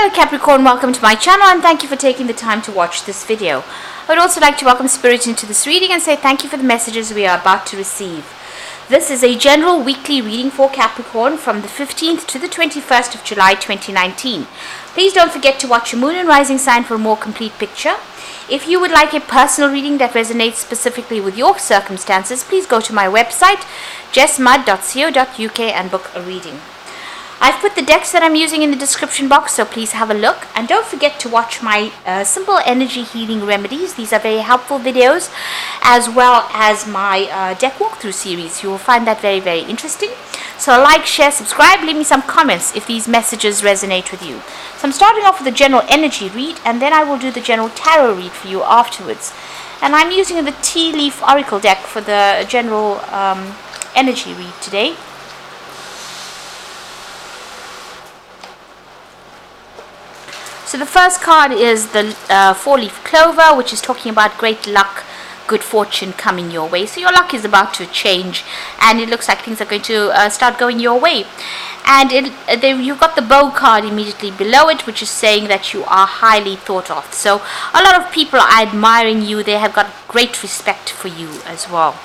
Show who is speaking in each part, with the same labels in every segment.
Speaker 1: Hello Capricorn, welcome to my channel and thank you for taking the time to watch this video. I would also like to welcome Spirit into this reading and say thank you for the messages we are about to receive. This is a general weekly reading for Capricorn from the 15th to the 21st of July 2019. Please don't forget to watch your moon and rising sign for a more complete picture. If you would like a personal reading that resonates specifically with your circumstances, please go to my website jessmud.co.uk and book a reading. I've put the decks that I'm using in the description box, so please have a look. And don't forget to watch my simple energy healing remedies. These are very helpful videos, as well as my deck walkthrough series. You will find that very, very interesting. So like, share, subscribe, leave me some comments if these messages resonate with you. So I'm starting off with a general energy read, and then I will do the general tarot read for you afterwards. And I'm using the Tea Leaf Oracle deck for the general energy read today. So the first card is the four-leaf clover, which is talking about great luck, good fortune coming your way. So your luck is about to change, and it looks like things are going to start going your way. And you've got the bow card immediately below it, which is saying that you are highly thought of. So a lot of people are admiring you. They have got great respect for you as well.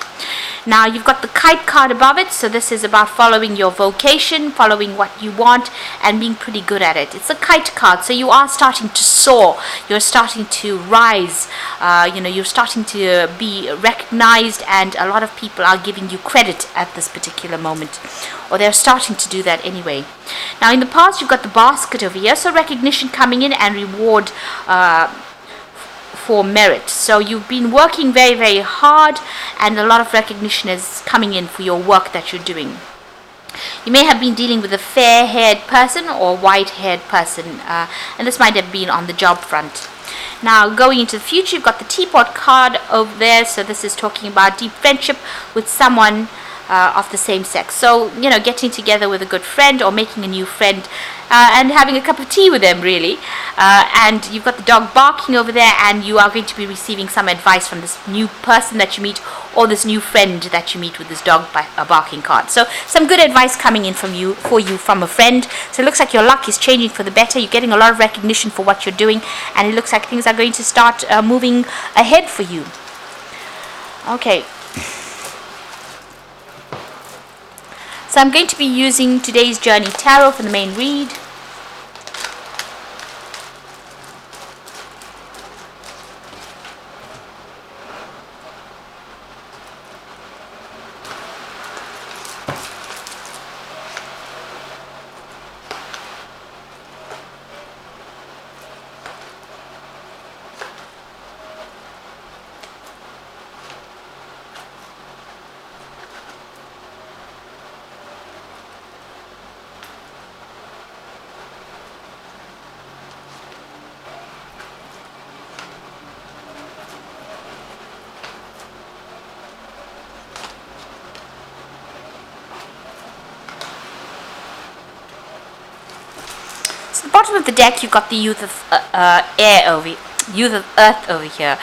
Speaker 1: Now you've got the kite card above it, so this is about following your vocation, following what you want, and being pretty good at it. It's a kite card, so you are starting to soar. You're starting to rise. You're starting to be recognized, and a lot of people are giving you credit at this particular moment, or they're starting to do that anyway. Now in the past, you've got the basket over here, so recognition coming in and reward for merit. So you've been working very, very hard, and a lot of recognition is coming in for your work that you're doing. You may have been dealing with a fair-haired person or white-haired person, and this might have been on the job front. Now going into the future, you've got the teapot card over there, so this is talking about deep friendship with someone of the same sex. So, getting together with a good friend or making a new friend and having a cup of tea with them, really. And you've got the dog barking over there, and you are going to be receiving some advice from this new person that you meet, or this new friend that you meet with this dog barking card. So some good advice coming in from you from a friend. So it looks like your luck is changing for the better. You're getting a lot of recognition for what you're doing, and it looks like things are going to start moving ahead for you. Okay. So I'm going to be using today's Journey Tarot for the main read. So the bottom of the deck, you've got the Youth of Earth over here.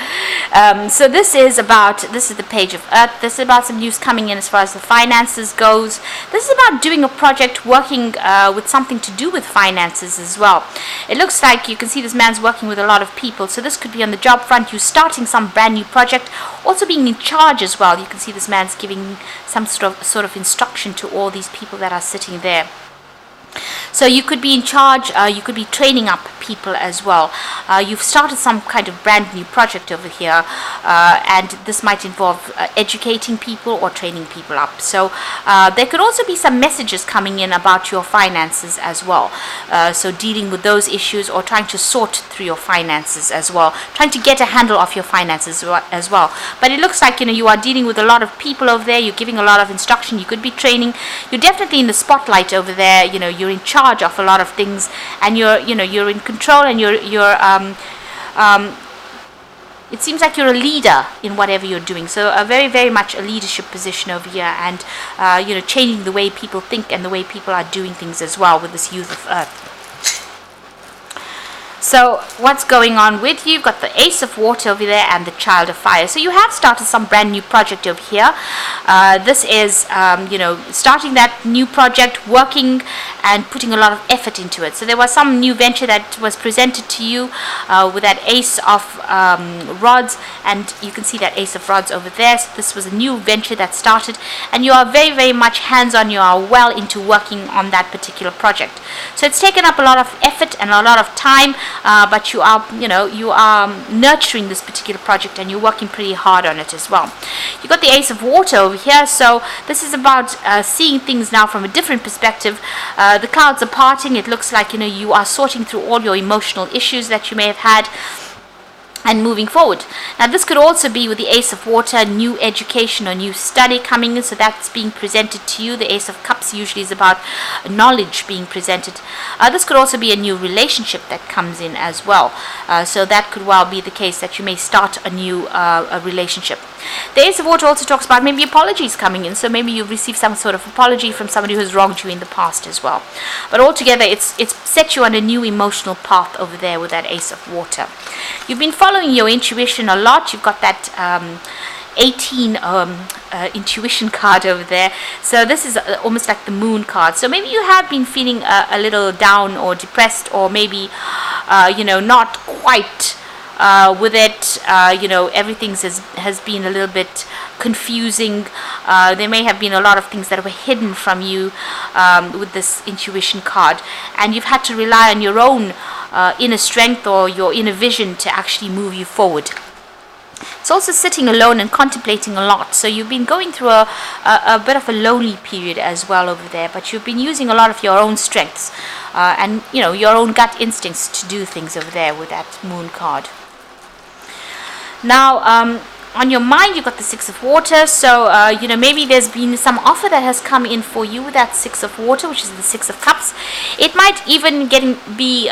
Speaker 1: So this is the Page of Earth. This is about some news coming in as far as the finances goes. This is about doing a project, working with something to do with finances as well. It looks like you can see this man's working with a lot of people. So this could be on the job front, you starting some brand new project, also being in charge as well. You can see this man's giving some sort of instruction to all these people that are sitting there. So you could be in charge, you could be training up people as well. You've started some kind of brand new project over here, and this might involve educating people or training people up. So there could also be some messages coming in about your finances as well. So dealing with those issues, or trying to sort through your finances as well, trying to get a handle of your finances as well. But it looks like you are dealing with a lot of people over there. You're giving a lot of instruction. You could be training. You're definitely in the spotlight over there. You're in charge of a lot of things, and you're in control, and it seems like you're a leader in whatever you're doing. So a very, very much a leadership position over here, and changing the way people think and the way people are doing things as well with this Youth of Earth. So what's going on with you? You've got the Ace of Water over there and the Child of Fire. So you have started some brand new project over here. This is, starting that new project, working and putting a lot of effort into it. So there was some new venture that was presented to you with that Ace of Rods, and you can see that Ace of Rods over there. So this was a new venture that started, and you are very, very much hands-on. You are well into working on that particular project. So it's taken up a lot of effort and a lot of time. But you are nurturing this particular project, and you're working pretty hard on it as well. You got the Ace of Water over here, so this is about seeing things now from a different perspective. The clouds are parting. It looks like you are sorting through all your emotional issues that you may have had, and moving forward. Now this could also be with the Ace of Water, new education or new study coming in, so that's being presented to you. The Ace of Cups usually is about knowledge being presented. This could also be a new relationship that comes in as well. So that could well be the case that you may start a new relationship. The Ace of Water also talks about maybe apologies coming in, so maybe you've received some sort of apology from somebody who has wronged you in the past as well. But altogether, it's set you on a new emotional path over there with that Ace of Water. You've been following your intuition a lot. You've got that 18 intuition card over there. So this is almost like the Moon card. So maybe you have been feeling a little down or depressed, or maybe not quite with it. Everything has been a little bit confusing. There may have been a lot of things that were hidden from you with this intuition card, and you've had to rely on your own inner strength or your inner vision to actually move you forward. It's also sitting alone and contemplating a lot. So you've been going through a bit of a lonely period as well over there, but you've been using a lot of your own strengths and your own gut instincts to do things over there with that Moon card. Now, on your mind, you've got the Six of Water. So, maybe there's been some offer that has come in for you with that Six of Water, which is the Six of Cups. It might even be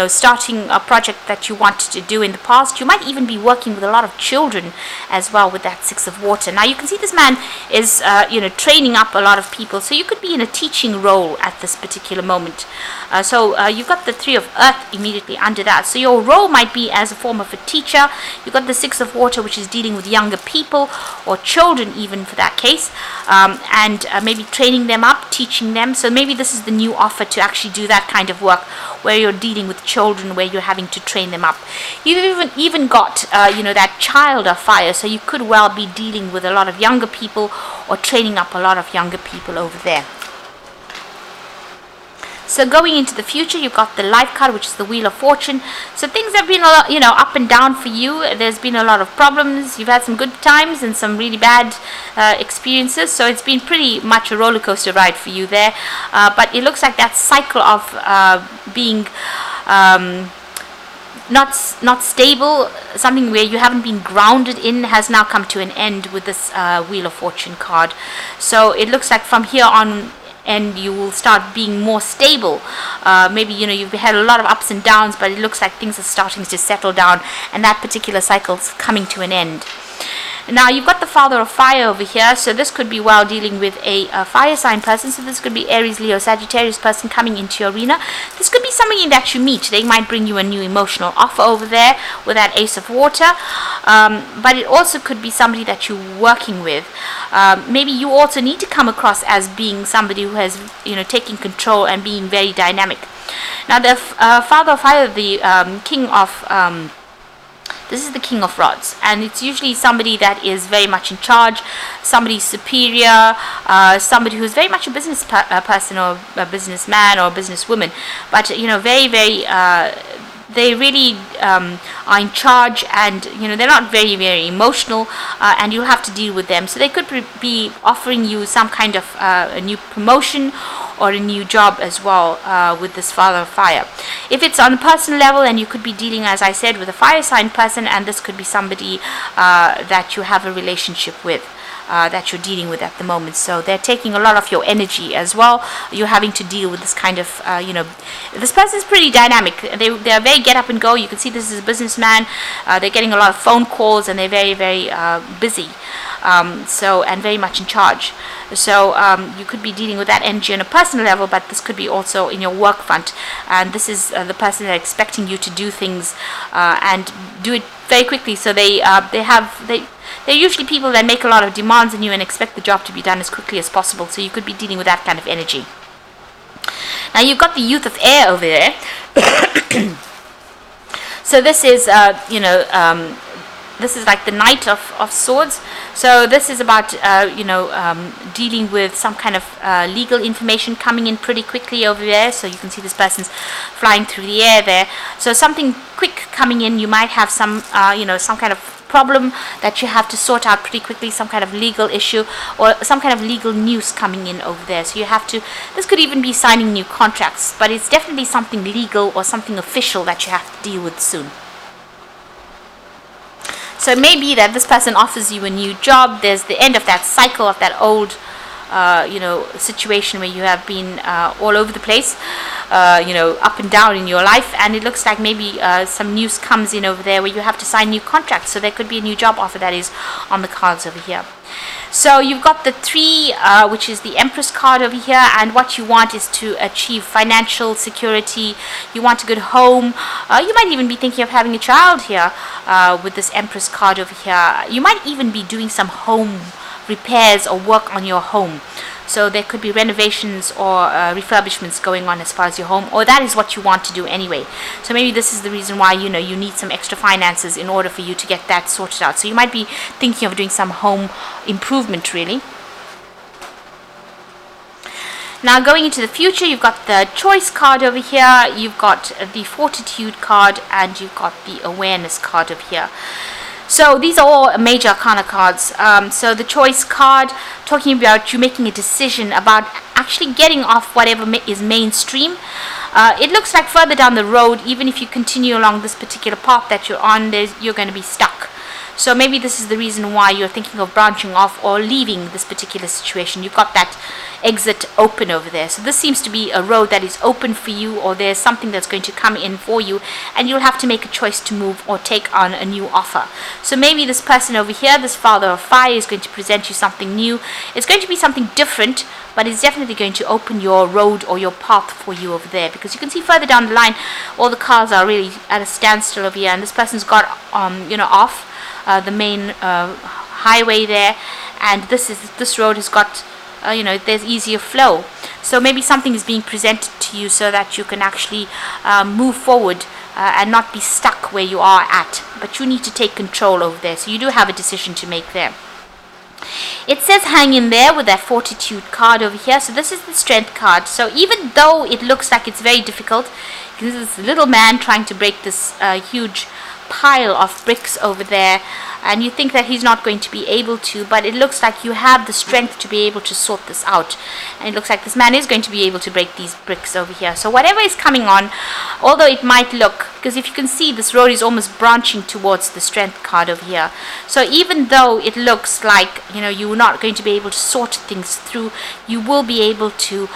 Speaker 1: starting a project that you wanted to do in the past. You might even be working with a lot of children as well with that Six of Water. Now, you can see this man is, training up a lot of people. So you could be in a teaching role at this particular moment. You've got the Three of Earth immediately under that. So your role might be as a form of a teacher. You've got the Six of Water, which is dealing with younger people or children even for that case, and maybe training them up, teaching them. So maybe this is the new offer to actually do that kind of work where you're dealing with children, where you're having to train them up. You've even got that Child of Fire, so you could well be dealing with a lot of younger people or training up a lot of younger people over there. So going into the future, you've got the Life card, which is the Wheel of Fortune. So things have been a lot, up and down for you. There's been a lot of problems. You've had some good times and some really bad experiences. So it's been pretty much a roller coaster ride for you there. But it looks like that cycle of being not stable, something where you haven't been grounded in, has now come to an end with this Wheel of Fortune card. So it looks like from here on, and you will start being more stable. Maybe you've had a lot of ups and downs, but it looks like things are starting to settle down, and that particular cycle's coming to an end. Now you've got the Father of Fire over here, so this could be while dealing with a fire sign person. So this could be Aries, Leo, Sagittarius person coming into your arena. This could be somebody that you meet. They might bring you a new emotional offer over there with that Ace of Water, but it also could be somebody that you're working with. Maybe you also need to come across as being somebody who has taking control and being very dynamic. Now the Father of Fire, the King of this is the King of Rods, and it's usually somebody that is very much in charge, somebody superior, somebody who's very much a business person or a businessman or a businesswoman, but very, very they really are in charge, and they're not very, very emotional, and you'll have to deal with them. So they could be offering you some kind of a new promotion or a new job as well with this Father of Fire. If it's on a personal level, then you could be dealing, as I said, with a fire sign person, and this could be somebody that you have a relationship with. that you're dealing with at the moment. So they're taking a lot of your energy as well. You're having to deal with this kind of, this person is pretty dynamic. They are very get up and go. You can see this is a businessman. They're getting a lot of phone calls, and they're very, very busy. And very much in charge. So you could be dealing with that energy on a personal level, but this could be also in your work front. And this is the person that's expecting you to do things and do it very quickly. So they're usually people that make a lot of demands on you and expect the job to be done as quickly as possible. So you could be dealing with that kind of energy. Now you've got the youth of air over there. So this is, this is like the Knight of Swords. So this is about, dealing with some kind of legal information coming in pretty quickly over there. So you can see this person's flying through the air there. So something quick coming in. You might have some, some kind of problem that you have to sort out pretty quickly, some kind of legal issue or some kind of legal news coming in over there. So you have to, this could even be signing new contracts, but it's definitely something legal or something official that you have to deal with soon. So it may be that this person offers you a new job. There's the end of that cycle of that old, situation where you have been all over the place, up and down in your life. And it looks like maybe some news comes in over there where you have to sign new contracts. So there could be a new job offer that is on the cards over here. So you've got the 3, which is the Empress card over here, and what you want is to achieve financial security. You want a good home. You might even be thinking of having a child here with this Empress card over here. You might even be doing some home repairs or work on your home. So there could be renovations or refurbishments going on as far as your home, or that is what you want to do anyway. So maybe this is the reason why you need some extra finances in order for you to get that sorted out. So you might be thinking of doing some home improvement really. Now going into the future, you've got the Choice card over here, you've got the Fortitude card, and you've got the Awareness card over here. So these are all major arcana cards. So the Choice card, talking about you making a decision about actually getting off whatever is mainstream. It looks like further down the road, even if you continue along this particular path that you're on, you're going to be stuck. So maybe this is the reason why you're thinking of branching off or leaving this particular situation. You've got that exit open over there. So this seems to be a road that is open for you, or there's something that's going to come in for you, and you'll have to make a choice to move or take on a new offer. So maybe this person over here, this Father of Fire, is going to present you something new. It's going to be something different, but it's definitely going to open your road or your path for you over there, because you can see further down the line all the cars are really at a standstill over here, and this person's got off the main highway there, and this road has got there's easier flow. So maybe something is being presented to you so that you can actually move forward and not be stuck where you are at, but you need to take control over there. So you do have a decision to make there. It says hang in there with that Fortitude card over here. So this is the Strength card. So even though it looks like it's very difficult, this is this little man trying to break this huge pile of bricks over there, and you think that he's not going to be able to, but it looks like you have the strength to be able to sort this out, and it looks like this man is going to be able to break these bricks over here. So whatever is coming on, although it might look, because if you can see, this road is almost branching towards the Strength card over here. So even though it looks like you're not going to be able to sort things through, you will be able to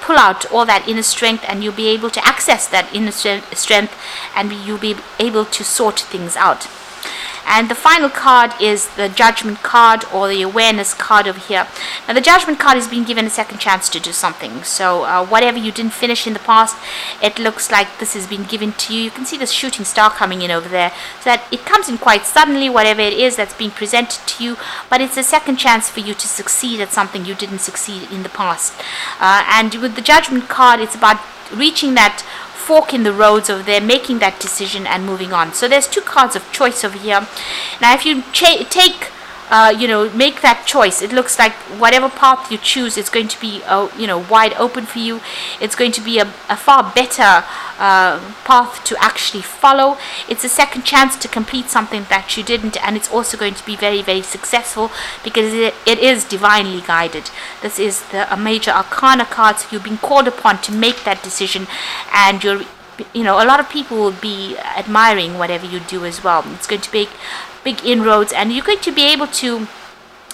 Speaker 1: pull out all that inner strength, and you'll be able to access that inner strength, and you'll be able to sort things out. And the final card is the Judgment card, or the Awareness card over here. Now the Judgment card is being given a second chance to do something. So whatever you didn't finish in the past, it looks like this has been given to you. You can see this shooting star coming in over there. So that it comes in quite suddenly, whatever it is that's being presented to you, but it's a second chance for you to succeed at something you didn't succeed in the past. And with the Judgment card, it's about reaching that fork in the roads over there, making that decision and moving on. So there's 2 cards of choice over here. Now if you make that choice, it looks like whatever path you choose is going to be wide open for you. It's going to be a far better path to actually follow. It's a second chance to complete something that you didn't, and it's also going to be very, very successful because it is divinely guided. This is a major arcana card, so you've been called upon to make that decision, and a lot of people will be admiring whatever you do as well. It's going to be big inroads, and you're going to be able to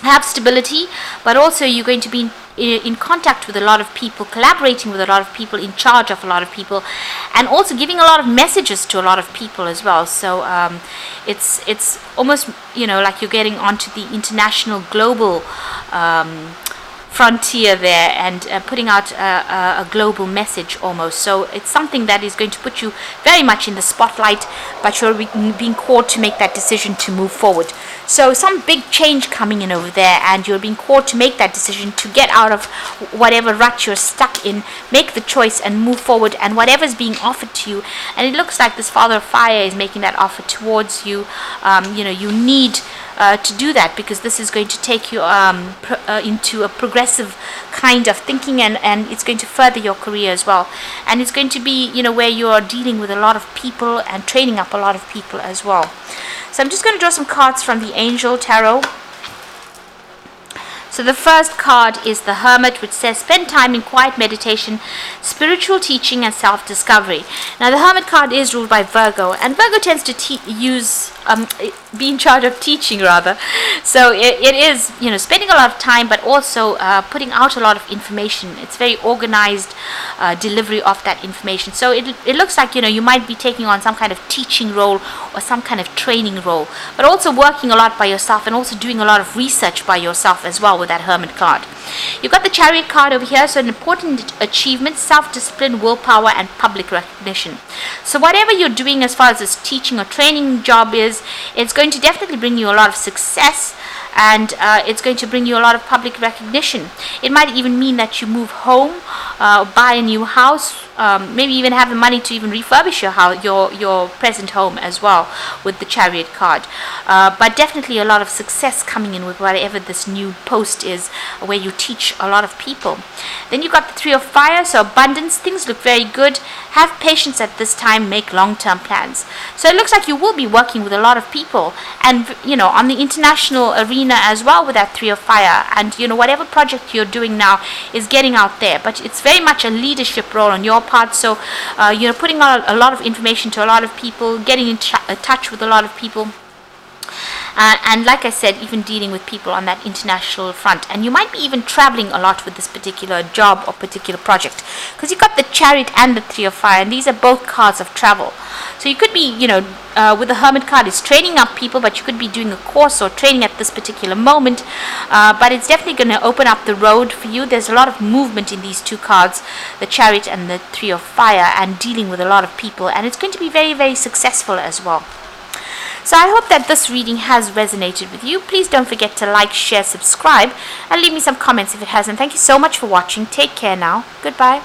Speaker 1: have stability, but also you're going to be in contact with a lot of people, collaborating with a lot of people, in charge of a lot of people, and also giving a lot of messages to a lot of people as well. So it's almost, like you're getting onto the international global frontier there, and putting out a global message almost. So it's something that is going to put you very much in the spotlight, but you're being called to make that decision to move forward. So some big change coming in over there, and you're being called to make that decision to get out of whatever rut you're stuck in, make the choice and move forward, and whatever's being offered to you. And it looks like this Father of Fire is making that offer towards you. You need to do that, because this is going to take you into a progressive kind of thinking, and it's going to further your career as well. And it's going to be, where you are dealing with a lot of people and training up a lot of people as well. So I'm just going to draw some cards from the Angel Tarot. So the first card is the Hermit, which says spend time in quiet meditation, spiritual teaching, and self-discovery. Now the Hermit card is ruled by Virgo, and Virgo tends to be in charge of teaching rather. So it is, spending a lot of time, but also putting out a lot of information. It's very organized delivery of that information. So it looks like, you might be taking on some kind of teaching role or some kind of training role, but also working a lot by yourself, and also doing a lot of research by yourself as well with that Hermit card. You've got the Chariot card over here, so an important achievement, self-discipline, willpower, and public recognition. So whatever you're doing as far as this teaching or training job is, it's going to definitely bring you a lot of success, and it's going to bring you a lot of public recognition. It might even mean that you move home, buy a new house, maybe even have the money to even refurbish your house, your present home as well, with the Chariot card. But definitely a lot of success coming in with whatever this new post is, where you teach a lot of people. Then you got the Three of Fire, so abundance, things look very good. Have patience at this time, make long-term plans. So it looks like you will be working with a lot of people, and on the international arena as well with that Three of Fire. And whatever project you're doing now is getting out there, but it's very much a leadership role on your part. So putting out a lot of information to a lot of people, getting in touch with a lot of people. And like I said, even dealing with people on that international front. And you might be even traveling a lot with this particular job or particular project, because you've got the Chariot and the Three of Fire, and these are both cards of travel. So you could be, with the Hermit card, it's training up people, but you could be doing a course or training at this particular moment. But it's definitely going to open up the road for you. There's a lot of movement in these two cards, the Chariot and the Three of Fire, and dealing with a lot of people. And it's going to be very, very successful as well. So I hope that this reading has resonated with you. Please don't forget to like, share, subscribe, and leave me some comments if it hasn't. Thank you so much for watching. Take care now. Goodbye.